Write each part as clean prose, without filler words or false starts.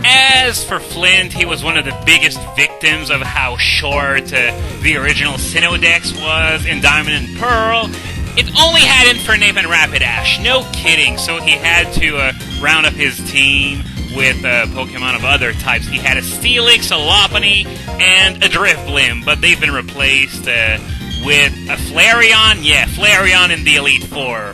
As for Flint, he was one of the biggest victims of how short the original Sinnoh-Dex was in Diamond and Pearl. It only had Infernape and Rapidash, no kidding, so he had to round up his team with Pokemon of other types. He had a Steelix, a Lopunny, and a Drifblim, but they've been replaced with a Flareon. Yeah, Flareon in the Elite Four.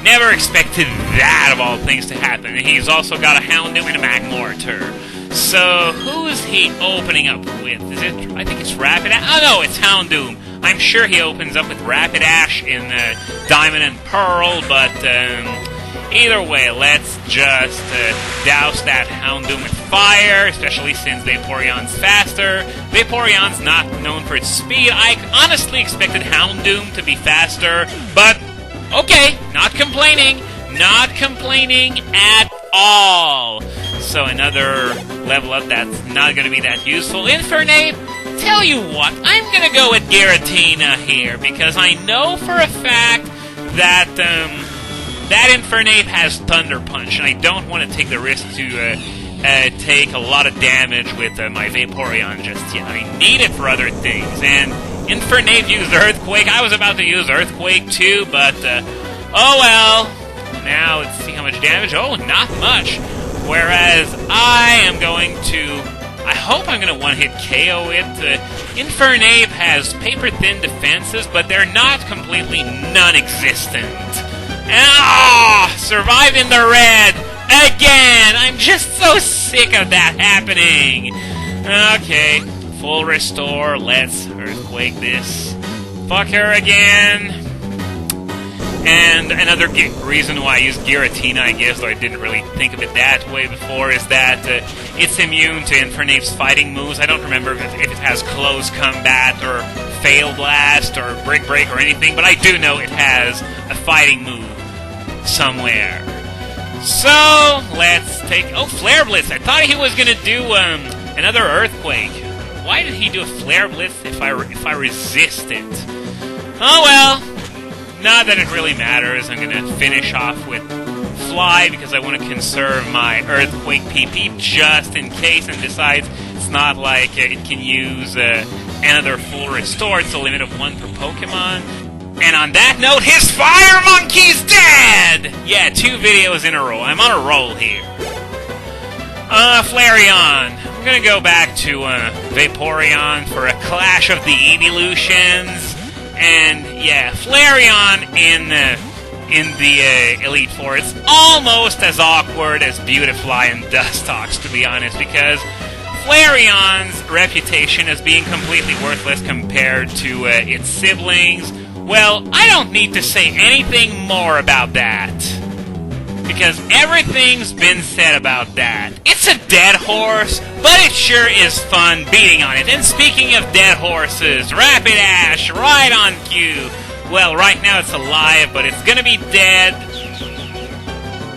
Never expected that, of all things, to happen. He's also got a Houndoom and a Magmortar. So, who is he opening up with? Is it? I think it's Rapidash. Oh no, it's Houndoom. I'm sure he opens up with Rapidash in Diamond and Pearl, but either way, let's just douse that Houndoom with fire, especially since Vaporeon's faster. Vaporeon's not known for its speed. I honestly expected Houndoom to be faster, but okay, not complaining at all. So another level up that's not going to be that useful. Infernape, tell you what, I'm going to go with Giratina here, because I know for a fact that that Infernape has Thunder Punch, and I don't want to take the risk to take a lot of damage with my Vaporeon just yet. I need it for other things, and Infernape used Earthquake. I was about to use Earthquake too, but oh well. Now let's see how much damage. Oh, not much. Whereas I am going to... I hope I'm going to one-hit KO it. Infernape has paper-thin defenses, but they're not completely non-existent. And survived in the red again! I'm just so sick of that happening. Okay, full restore. Let's Earthquake this fucker again. And another reason why I use Giratina, I guess, though I didn't really think of it that way before, is that it's immune to Infernape's fighting moves. I don't remember if it has Close Combat or Fail Blast or Brick Break or anything, but I do know it has a fighting move somewhere. So, let's take... Oh, Flare Blitz! I thought he was going to do another Earthquake. Why did he do a Flare Blitz if I resist it? Oh well. Not that it really matters. I'm going to finish off with Fly because I want to conserve my Earthquake PP just in case, and besides, it's not like it can use another full restore. It's a limit of 1 per Pokemon. And on that note, his Fire Monkey's dead! Yeah, 2 videos in a row. I'm on a roll here. Flareon. I'm going to go back to Vaporeon for a clash of the evolutions. And yeah, Flareon in the Elite Four, it's almost as awkward as Beautifly and Dustox, to be honest, because Flareon's reputation as being completely worthless compared to its siblings, well, I don't need to say anything more about that, because everything's been said about that. It's a dead horse, but it sure is fun beating on it. And speaking of dead horses, Rapidash, right on cue. Well, right now it's alive, but it's gonna be dead.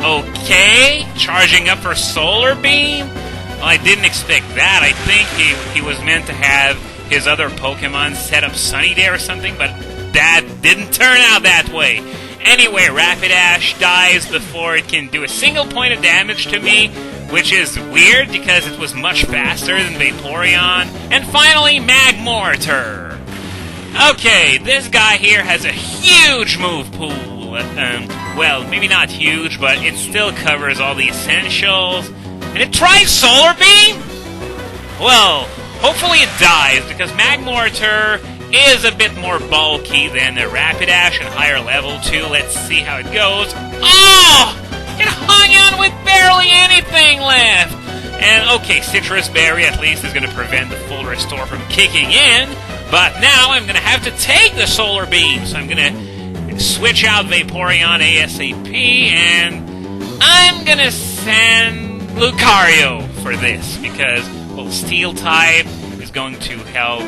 Okay, charging up for Solar Beam? Well, I didn't expect that. I think he was meant to have his other Pokemon set up Sunny Day or something, but that didn't turn out that way. Anyway, Rapidash dies before it can do a single point of damage to me, which is weird because it was much faster than Vaporeon. And finally, Magmortar. Okay, this guy here has a huge move pool. Well, maybe not huge, but it still covers all the essentials. And it tries Solar Beam? Well, hopefully it dies, because Magmortar is a bit more bulky than the Rapidash and higher level too. Let's see how it goes. Oh! It hung on with barely anything left! And okay, Citrus Berry at least is going to prevent the full restore from kicking in, but now I'm going to have to take the Solar Beam, so I'm going to switch out Vaporeon ASAP, and I'm going to send Lucario for this, because, well, Steel type is going to help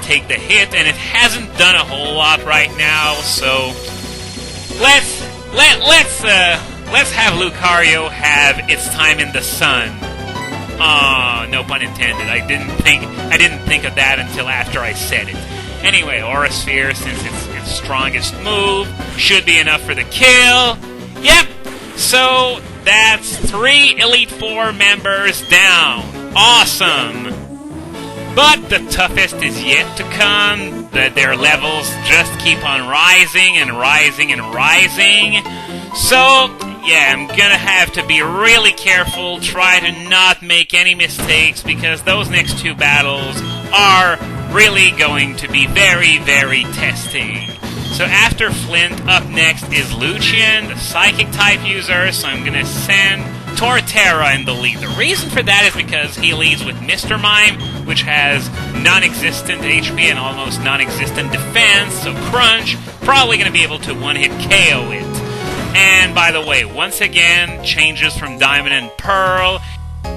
take the hit, and it hasn't done a whole lot right now, so let's have Lucario have its time in the sun. Oh, no pun intended. I didn't think of that until after I said it. Anyway, Aura Sphere, since it's its strongest move, should be enough for the kill. Yep. So That's 3 Elite Four members down. Awesome! But the toughest is yet to come. Their levels just keep on rising and rising and rising. So, yeah, I'm gonna have to be really careful, try to not make any mistakes, because those next 2 battles are really going to be very, very testing. So after Flint, up next is Lucian, the Psychic-type user, so I'm gonna send Torterra in the lead. The reason for that is because he leads with Mr. Mime, which has non-existent HP and almost non-existent defense, so Crunch probably gonna be able to one-hit KO it. And by the way, once again, changes from Diamond and Pearl.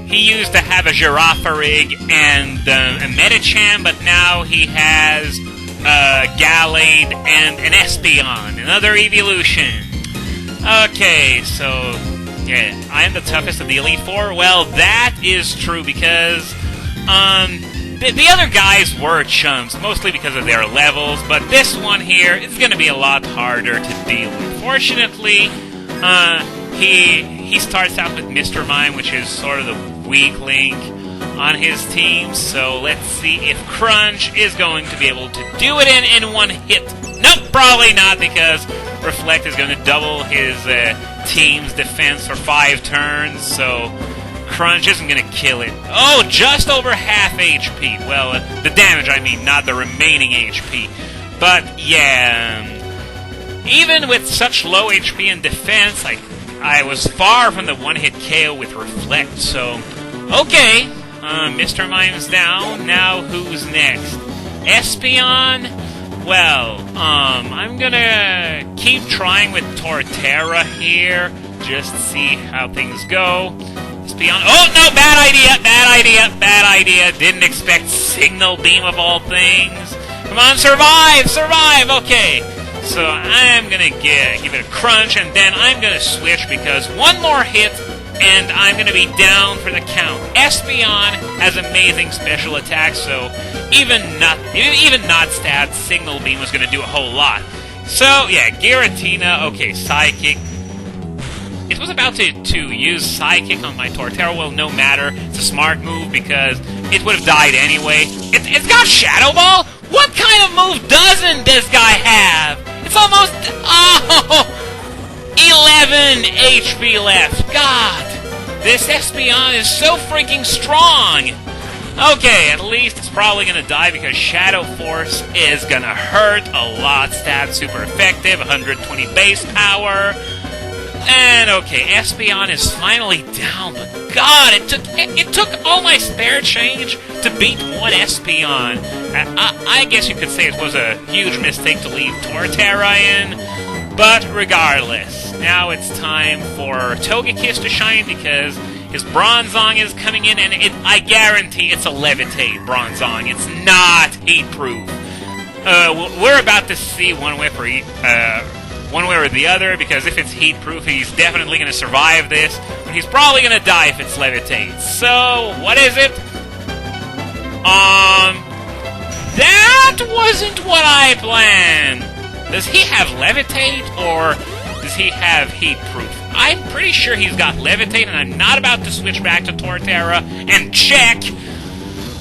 He used to have a Girafarig and a Medicham, but now he has Gallade and an Espeon, another evolution. Okay, so, yeah, I am the toughest of the Elite Four? Well, that is true because, the other guys were chumps, mostly because of their levels, but this one here is going to be a lot harder to deal with. Fortunately, he starts out with Mr. Mime, which is sort of the weak link on his team, so let's see if Crunch is going to be able to do it in one hit. Nope, probably not, because Reflect is going to double his team's defense for 5 turns, so Crunch isn't going to kill it. Oh, just over half HP. Well, the damage, I mean, not the remaining HP. But, yeah, even with such low HP and defense, I was far from the one-hit KO with Reflect, so, okay. Mr. Mime's down. Now who's next? Espeon? Well, I'm gonna keep trying with Torterra here. Just see how things go. Espeon. Oh, no! Bad idea! Didn't expect Signal Beam of all things. Come on, survive! Okay. So I'm gonna give it a Crunch, and then I'm gonna switch because one more hit and I'm going to be down for the count. Espeon has amazing special attacks, so even not stabbed, Signal Beam was going to do a whole lot. So, yeah, Giratina, okay, Psychic. It was about to use Psychic on my Torterra. Well, no matter. It's a smart move because it would have died anyway. It's got Shadow Ball? What kind of move doesn't this guy have? It's almost... Oh! 11 HP left. God, this Espeon is so freaking strong. Okay, at least it's probably going to die because Shadow Force is going to hurt a lot. Stab super effective, 120 base power. And okay, Espeon is finally down, but God, it took all my spare change to beat one Espeon. I guess you could say it was a huge mistake to leave Torterra in, but regardless, now it's time for Togekiss to shine because his Bronzong is coming in, and I guarantee it's a Levitate Bronzong. It's not heat-proof. We're about to see one way or the other, because if it's heat-proof, he's definitely going to survive this, but he's probably going to die if it's Levitate. So, what is it? That wasn't what I planned! Does he have Levitate, or does he have heat-proof? I'm pretty sure he's got Levitate, and I'm not about to switch back to Torterra and check,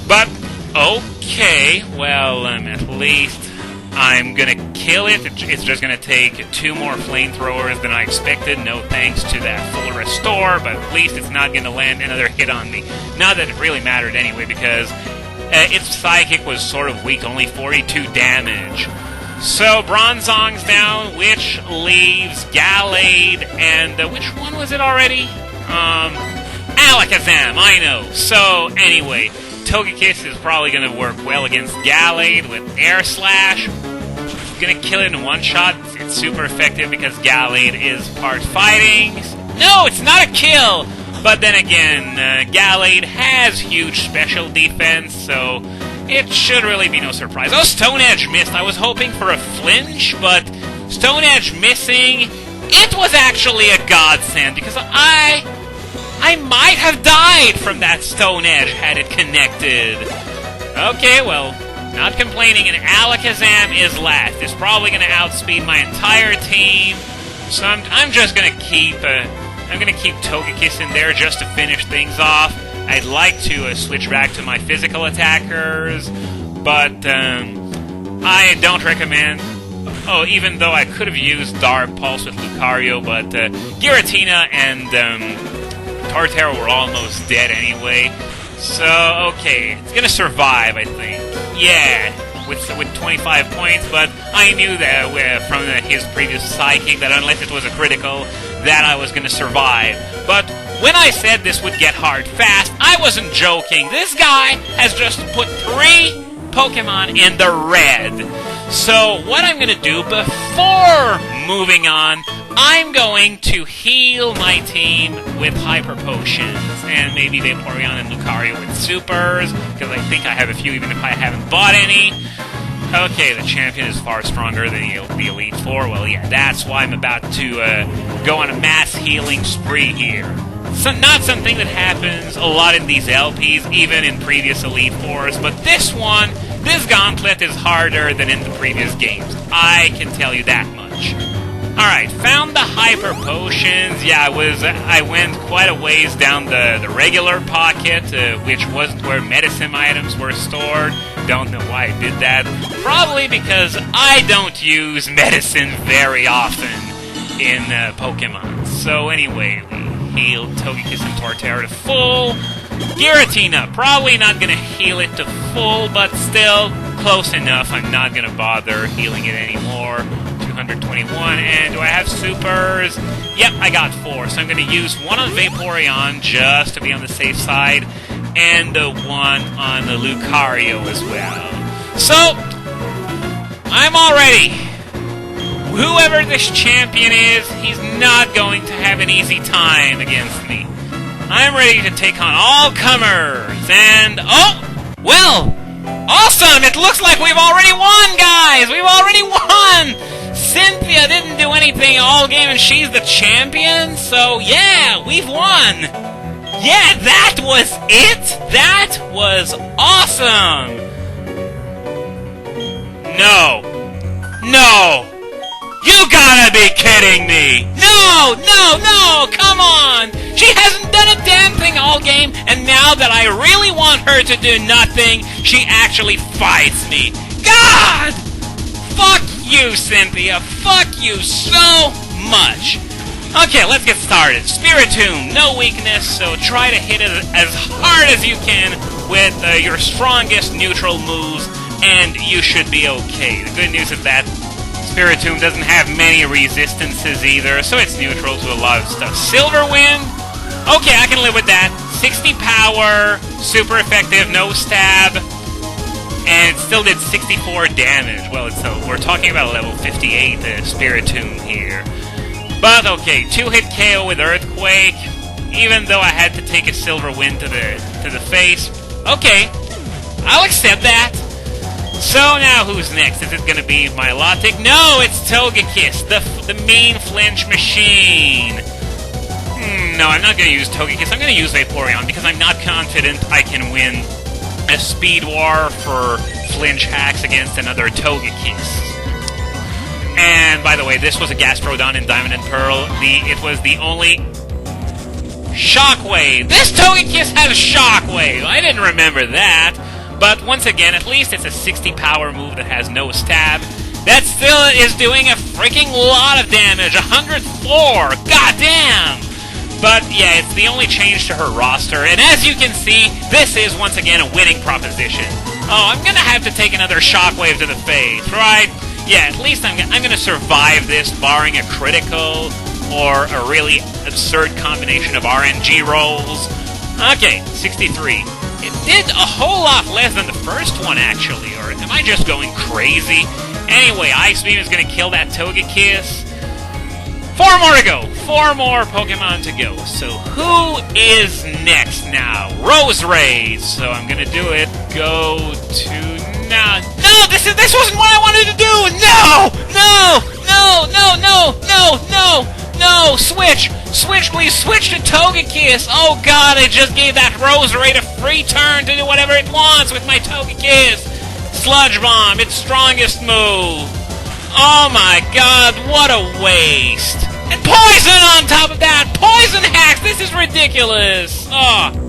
but okay, well, at least I'm gonna kill it. It's just gonna take 2 more flamethrowers than I expected. No thanks to that full restore, but at least it's not gonna land another hit on me. Not that it really mattered anyway, because its Psychic was sort of weak, only 42 damage. So Bronzong's down, which leaves Gallade, and which one was it already? Alakazam, I know. So anyway, Togekiss is probably going to work well against Gallade with Air Slash. Going to kill it in one shot. It's super effective because Gallade is part fighting. No, it's not a kill! But then again, Gallade has huge special defense, so it should really be no surprise. Oh, Stone Edge missed. I was hoping for a flinch, but Stone Edge missing, it was actually a godsend, because I might have died from that Stone Edge had it connected. Okay, well, not complaining, and Alakazam is last. It's probably going to outspeed my entire team, so I'm just going to keep I'm going to keep Togekiss in there just to finish things off. I'd like to switch back to my physical attackers, but I don't recommend... Oh, even though I could have used Dark Pulse with Lucario, but Giratina and Torterra were almost dead anyway. So, okay, it's going to survive, I think. Yeah, with 25 points, but I knew that from his previous Psychic that unless it was a critical, that I was going to survive. But when I said this would get hard fast, I wasn't joking. This guy has just put 3 Pokemon in the red. So what I'm going to do before moving on, I'm going to heal my team with Hyper Potions, and maybe Vaporeon and Lucario with Supers, because I think I have a few even if I haven't bought any. Okay, the champion is far stronger than the Elite Four. Well, yeah, that's why I'm about to go on a mass healing spree here. So, not something that happens a lot in these LPs, even in previous Elite Fours, but this gauntlet is harder than in the previous games. I can tell you that much. Alright, found the Hyper Potions. Yeah, I went quite a ways down the regular pocket, which wasn't where medicine items were stored. Don't know why I did that. Probably because I don't use medicine very often in Pokemon. So anyway, we healed Togekiss and Torterra to full. Giratina, probably not going to heal it to full, but still close enough. I'm not going to bother healing it anymore. 221, and do I have Supers? Yep, I got 4, so I'm going to use one on Vaporeon just to be on the safe side, and one on the Lucario as well. So, I'm all ready. Whoever this champion is, he's not going to have an easy time against me. I'm ready to take on all comers, and oh, well, awesome! It looks like we've already won, guys! We've already won! Cynthia didn't do anything all game, and she's the champion, so yeah, we've won! Yeah, that was it? That was awesome! No! You gotta be kidding me! No! Come on! She hasn't done a damn thing all game, and now that I really want her to do nothing, she actually fights me. God! Fuck you, Cynthia. Fuck you so much. Okay, let's get started. Spiritomb, no weakness, so try to hit it as hard as you can with your strongest neutral moves, and you should be okay. The good news is that Spiritomb doesn't have many resistances either, so it's neutral to a lot of stuff. Silver Wind, okay, I can live with that. 60 power, super effective, no stab, and it still did 64 damage. Well, we're talking about a level 58 Spiritomb here. But okay, 2-hit KO with Earthquake, even though I had to take a Silver Wind to the face. Okay, I'll accept that. So now who's next? Is it going to be Milotic? No, it's Togekiss, the mean flinch machine. No, I'm not going to use Togekiss. I'm going to use Vaporeon because I'm not confident I can win a Speed War for flinch hacks against another Togekiss. And by the way, this was a Gastrodon in Diamond and Pearl. It was the only Shockwave. This Togekiss has a Shockwave. I didn't remember that. But once again, at least it's a 60 power move that has no stab. That still is doing a freaking lot of damage. 104. Goddamn. But yeah, it's the only change to her roster. And as you can see, this is once again a winning proposition. Oh, I'm gonna have to take another Shockwave to the face, right? Yeah, at least I'm gonna survive this, barring a critical or a really absurd combination of RNG rolls. Okay, 63. It did a whole lot less than the first one, actually, or am I just going crazy? Anyway, Ice Beam is gonna kill that Togekiss. 4 more to go. 4 more Pokemon to go. So who is next now? Roserade. So I'm gonna do it. Go to now. No, this wasn't what I wanted to do. No. Switch, please. Switch to Togekiss. Oh God, I just gave that Roserade a free turn to do whatever it wants with my Togekiss. Sludge Bomb, its strongest move. Oh my God, what a waste. And poison on top of that! Poison hacks! This is ridiculous! Oh.